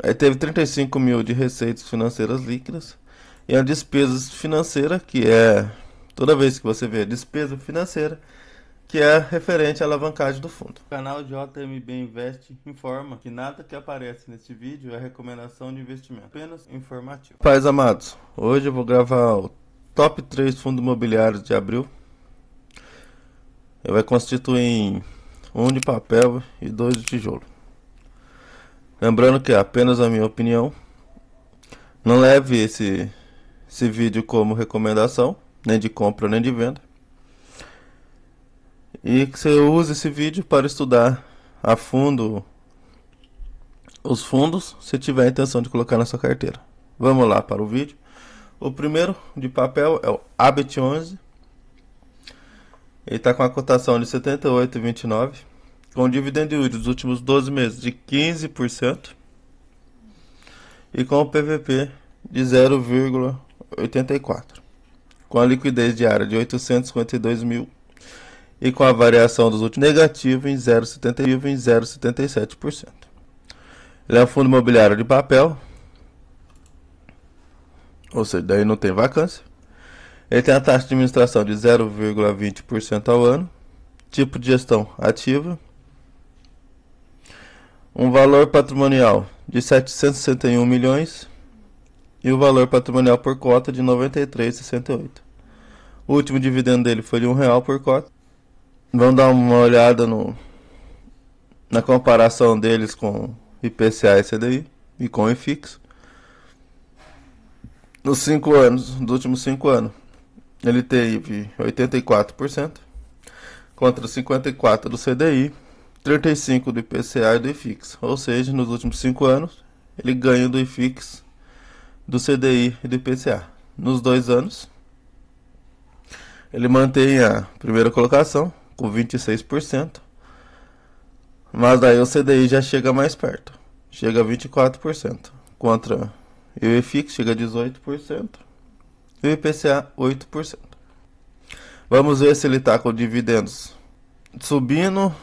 Aí teve 35 mil de receitas financeiras líquidas e a despesa financeira, que é toda vez que você vê despesa financeira, que é referente à alavancagem do fundo. O canal JMB Invest informa que nada que aparece neste vídeo é recomendação de investimento, apenas informativo. Pais amados, hoje eu vou gravar o top 3 fundos imobiliários de abril. Ele vai constituir em um de papel e dois de tijolo. Lembrando que é apenas a minha opinião. Não leve esse vídeo como recomendação, nem de compra nem de venda. E que você use esse vídeo para estudar a fundo os fundos, se tiver a intenção de colocar na sua carteira. Vamos lá para o vídeo. O primeiro de papel é o ABT11. Ele está com a cotação de 78,29, com dividend yield dos últimos 12 meses de 15% e com o PVP de 0,84, com a liquidez diária de 852 mil e com a variação dos últimos negativo em 0,77%. Ele é um fundo imobiliário de papel, ou seja, daí não tem vacância. Ele tem a taxa de administração de 0,20% ao ano, tipo de gestão ativa, um valor patrimonial de 761 milhões e o valor patrimonial por cota de 93,68. O último dividendo dele foi de R$1 por cota. Vamos dar uma olhada na comparação deles com IPCA e CDI e com o IFIX. Nos últimos 5 anos, ele teve 84% contra 54% do CDI, 35% do IPCA e do IFIX. Ou seja, nos últimos 5 anos, ele ganha do IFIX, do CDI e do IPCA. Nos 2 anos, ele mantém a primeira colocação com 26%, mas daí o CDI já chega mais perto, chega a 24%, contra o IFIX chega a 18% e o IPCA 8%. Vamos ver se ele está com dividendos subindo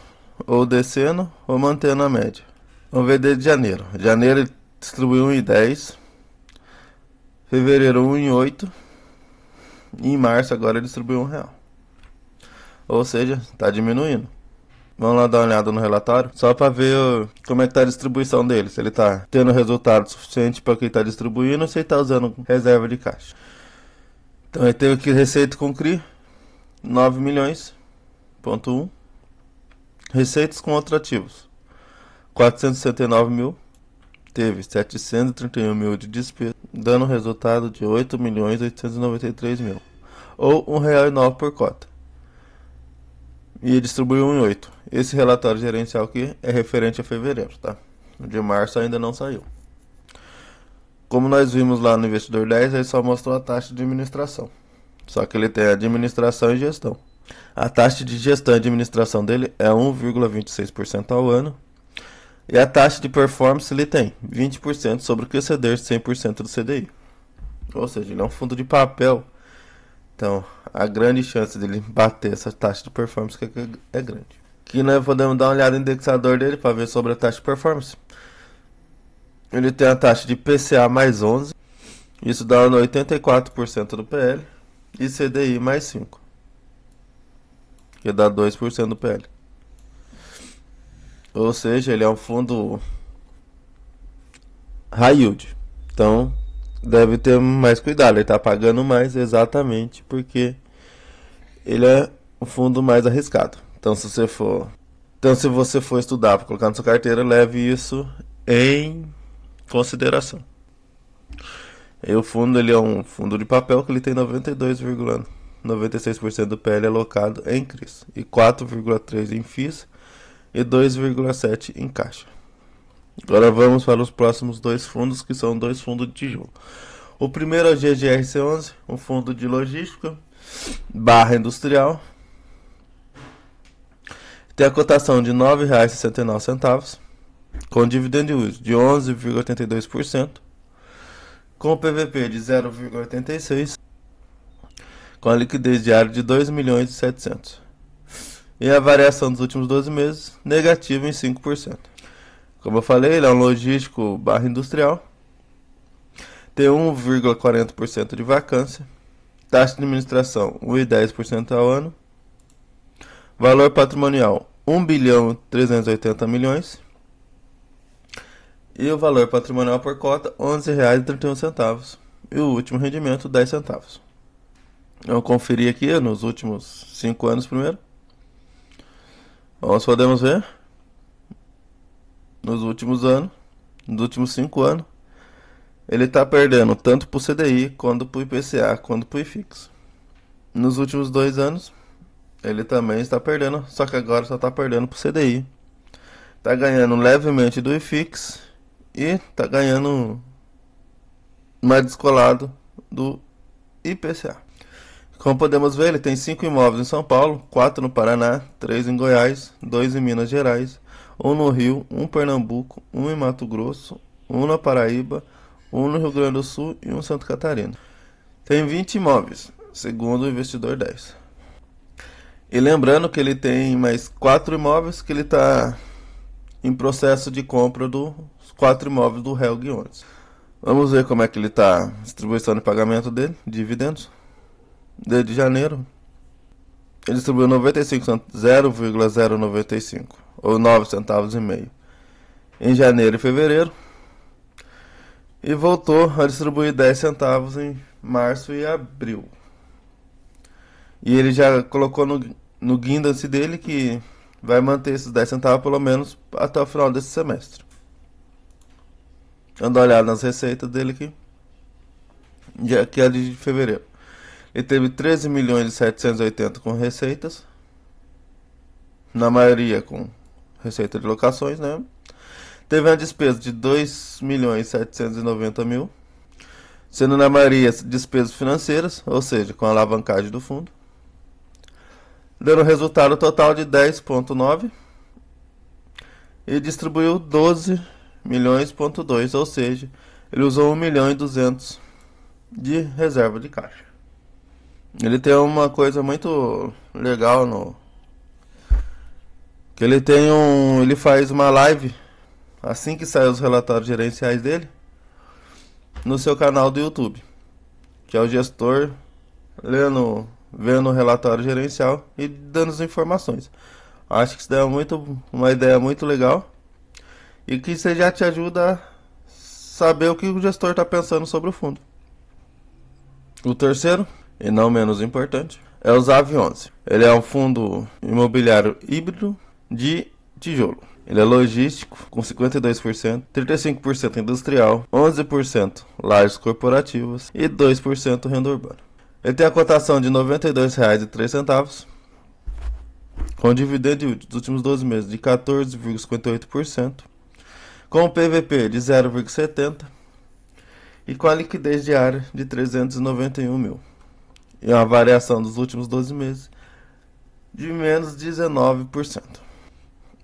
ou descendo ou mantendo a média. Vamos ver desde janeiro. Janeiro ele distribuiu 1,10, fevereiro 1,8 e em março agora ele distribuiu R$1. Ou seja, está diminuindo. Vamos lá dar uma olhada no relatório, só para ver como é que está a distribuição dele. Se ele está tendo resultado suficiente para o que ele está distribuindo ou se ele está usando reserva de caixa. Então ele teve aqui receita com CRI, 9 milhões, ponto 1. Receitas com outros ativos, 469 mil. Teve 731 mil de despesa, dando um resultado de 8 milhões 893 mil. Ou R$1,09 por cota. E distribuiu 1,8. Esse relatório gerencial aqui é referente a fevereiro, tá? O de março ainda não saiu. Como nós vimos lá no Investidor 10, ele só mostrou a taxa de administração. Só que ele tem administração e gestão. A taxa de gestão e administração dele é 1,26% ao ano. E a taxa de performance ele tem 20% sobre o que exceder 100% do CDI. Ou seja, ele é um fundo de papel. Então, a grande chance dele bater essa taxa de performance é grande. Aqui nós podemos dar uma olhada no indexador dele para ver sobre a taxa de performance. Ele tem a taxa de PCA mais 11. Isso dá 84% do PL. E CDI mais 5. Que dá 2% do PL. Ou seja, ele é um fundo high yield. Então, deve ter mais cuidado. Ele está pagando mais exatamente porque ele é um fundo mais arriscado. Então, se você for estudar para colocar na sua carteira, leve isso em consideração. E o fundo ele é um fundo de papel que ele tem 92,96% do PL alocado em CRIs e 4,3% em FIIs e 2,7% em caixa. Agora vamos para os próximos dois fundos, que são dois fundos de tijolo. O primeiro é o GGRC11, um fundo de logística barra industrial. Tem a cotação de R$ 9,69, com dividend yield de 11,82%, com o PVP de 0,86%, com a liquidez diária de 2.700.000. E a variação dos últimos 12 meses, negativa em 5%. Como eu falei, ele é um logístico barra industrial. Tem 1,40% de vacância. Taxa de administração 1,10% ao ano. Valor patrimonial 1.380.000.000. E o valor patrimonial por cota R$ 11,31. E o último rendimento 10 centavos. Vamos conferir aqui nos últimos 5 anos primeiro. Nós podemos ver nos últimos 5 anos, ele está perdendo tanto para o CDI, quanto para o IPCA, quanto para o IFIX. Nos últimos 2 anos, ele também está perdendo, só que agora só está perdendo para o CDI. Está ganhando levemente do IFIX e está ganhando mais descolado do IPCA. Como podemos ver, ele tem 5 imóveis em São Paulo, 4 no Paraná, 3 em Goiás, 2 em Minas Gerais, 1 no Rio, 1 em Pernambuco, 1 em Mato Grosso, 1 na Paraíba, 1 no Rio Grande do Sul e 1 em Santa Catarina. Tem 20 imóveis, segundo o investidor 10. E lembrando que ele tem mais 4 imóveis que ele está em processo de compra dos 4 imóveis do Helg 11. Vamos ver como é que ele está, distribuição de pagamento dele, dividendos. Desde janeiro, ele distribuiu 0,095 ou 9 centavos e meio em janeiro e fevereiro, e voltou a distribuir 10 centavos em março e abril. E ele já colocou no guidance dele que vai manter esses 10 centavos pelo menos até o final desse semestre. Dando uma olhada nas receitas dele aqui, que é de fevereiro. Ele teve 13.780.000 com receitas, na maioria com receita de locações, né? Teve uma despesa de 2.790.000, sendo na maioria despesas financeiras, ou seja, com a alavancagem do fundo, dando um resultado total de 10,9 e distribuiu 12.200.000, ou seja, ele usou 1.200.000 de reserva de caixa. Ele tem uma coisa muito legal que ele faz uma live assim que saem os relatórios gerenciais dele no seu canal do YouTube, que é o gestor vendo o relatório gerencial e dando as informações. Acho que isso é uma ideia muito legal e que você já te ajuda a saber o que o gestor está pensando sobre o fundo. O terceiro, e não menos importante, é o ZAV 11. Ele é um fundo imobiliário híbrido de tijolo. Ele é logístico com 52%, 35% industrial, 11% lajes corporativas e 2% renda urbana. Ele tem a cotação de R$ 92,03, com dividendo dos últimos 12 meses de 14,58%, com o PVP de 0,70 e com a liquidez diária de 391.000. E uma variação dos últimos 12 meses de menos 19%.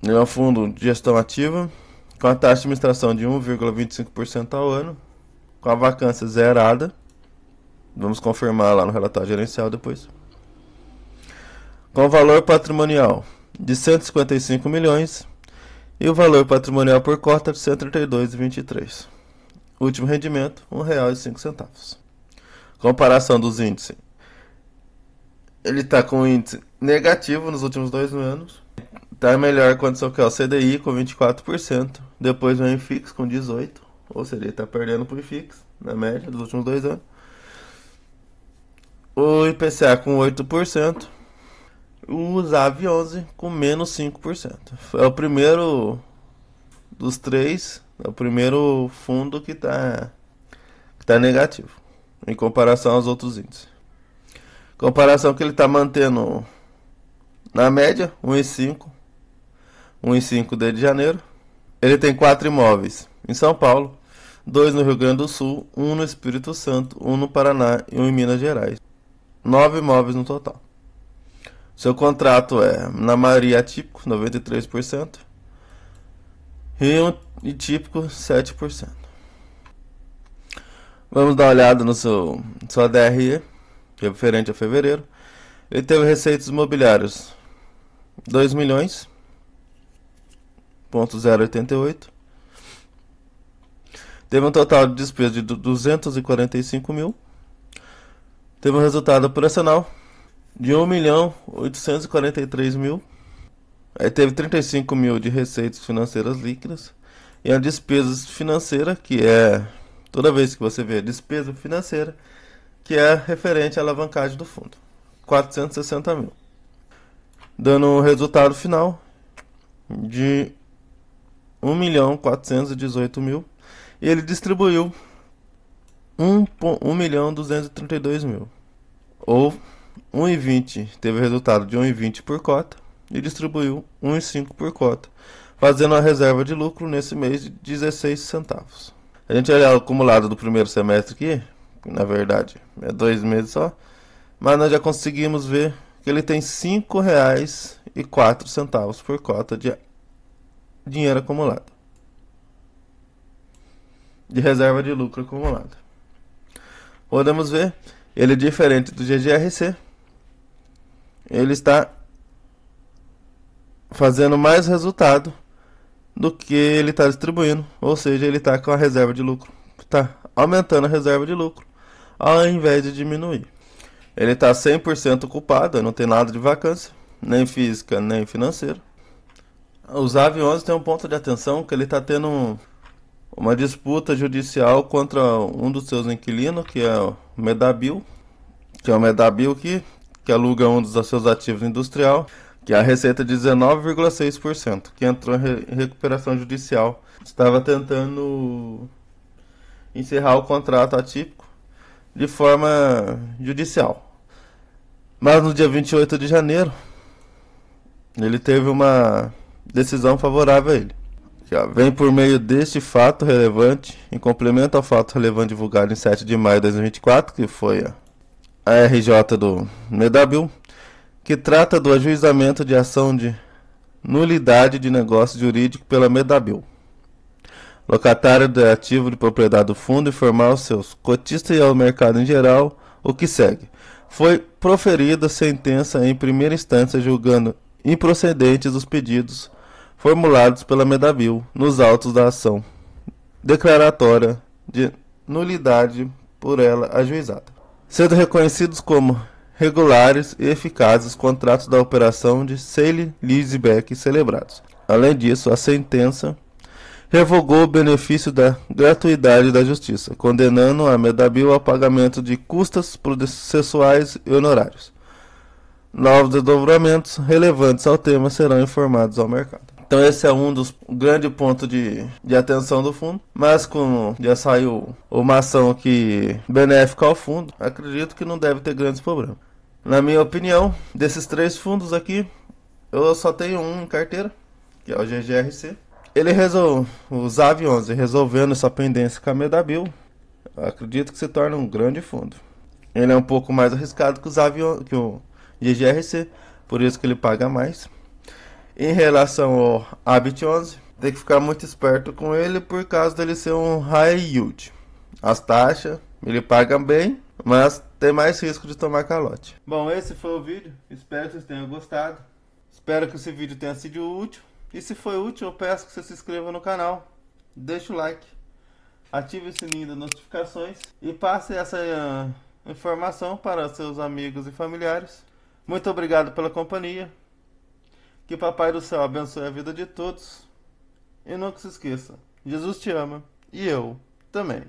Ele é um fundo de gestão ativa, com a taxa de administração de 1,25% ao ano, com a vacância zerada. Vamos confirmar lá no relatório gerencial depois. Com o valor patrimonial de 155 milhões e o valor patrimonial por cota de 132,23. Último rendimento, R$ 1,05. Comparação dos índices. Ele está com índice negativo nos últimos 2 anos. Está em melhor condição que é o CDI com 24%. Depois vem o IFIX com 18%. Ou seja, ele está perdendo para o IFIX na média dos últimos 2 anos. O IPCA com 8%. O ZAV 11 com menos 5%. É o primeiro dos 3. É o primeiro fundo que está negativo em comparação aos outros índices. Comparação que ele está mantendo na média 1,5 desde janeiro. Ele tem 4 imóveis em São Paulo, 2 no Rio Grande do Sul, 1 no Espírito Santo, 1 no Paraná e 1 em Minas Gerais. 9 imóveis no total. Seu contrato é, na maioria, atípico, 93%, e típico, 7%. Vamos dar uma olhada no sua DRE, que é referente a fevereiro. Ele teve receitas imobiliárias 2 milhões, 0,88, Teve um total de despesa de 245 mil. Teve um resultado operacional de 1.843.000. Aí teve 35 mil de receitas financeiras líquidas. E a despesa financeira, que é toda vez que você vê despesa financeira, que é referente à alavancagem do fundo, 460 mil. Dando um resultado final de 1.418.000. E ele distribuiu 1.232.000. Ou 1,20. Teve resultado de 1,20 por cota e distribuiu 1,5 por cota, fazendo uma reserva de lucro nesse mês de 16 centavos. A gente olha o acumulado do primeiro semestre aqui, que na verdade é 2 meses só, mas nós já conseguimos ver que ele tem R$ 5,04 por cota de dinheiro acumulado, de reserva de lucro acumulado. Podemos ver, ele é diferente do GGRC, ele está fazendo mais resultado do que ele está distribuindo, ou seja, ele está com a reserva de lucro, está aumentando a reserva de lucro ao invés de diminuir. Ele está 100% ocupado, não tem nada de vacância, nem física nem financeira. O ZAV11 tem um ponto de atenção que ele está tendo uma disputa judicial contra um dos seus inquilinos, que é o Medabil, que aluga um dos seus ativos industrial, que é a receita de 19,6%, que entrou em recuperação judicial. Estava tentando encerrar o contrato atípico de forma judicial. Mas no dia 28 de janeiro, ele teve uma decisão favorável a ele. Vem por meio deste fato relevante, em complemento ao fato relevante divulgado em 7 de maio de 2024, que foi a RJ do Medabil, que trata do ajuizamento de ação de nulidade de negócio jurídico pela Medabil, locatário de ativo de propriedade do fundo, informar aos seus cotistas e ao mercado em geral o que segue. Foi proferida sentença em primeira instância julgando improcedentes os pedidos formulados pela Medabil nos autos da ação declaratória de nulidade por ela ajuizada, sendo reconhecidos como regulares e eficazes os contratos da operação de sale leaseback celebrados. Além disso, a sentença revogou o benefício da gratuidade da justiça, condenando a Medabil ao pagamento de custas processuais e honorários. Novos desdobramentos relevantes ao tema serão informados ao mercado. Então esse é um dos grandes pontos de atenção do fundo, mas como já saiu uma ação aqui benéfica ao fundo, acredito que não deve ter grandes problemas. Na minha opinião, desses 3 fundos aqui, eu só tenho um em carteira, que é o GGRC. Ele resolveu, o ZAV11, resolvendo essa pendência com a Medabil, eu acredito que se torna um grande fundo. Ele é um pouco mais arriscado que o GGRC, por isso que ele paga mais. Em relação ao Habit11, tem que ficar muito esperto com ele por causa dele ser um high yield. As taxas, ele paga bem, mas tem mais risco de tomar calote. Bom, esse foi o vídeo. Espero que vocês tenham gostado. Espero que esse vídeo tenha sido útil. E se foi útil, eu peço que você se inscreva no canal. Deixe o like. Ative o sininho das notificações. E passe essa informação para seus amigos e familiares. Muito obrigado pela companhia. Que Papai do Céu abençoe a vida de todos. E nunca se esqueça, Jesus te ama e eu também.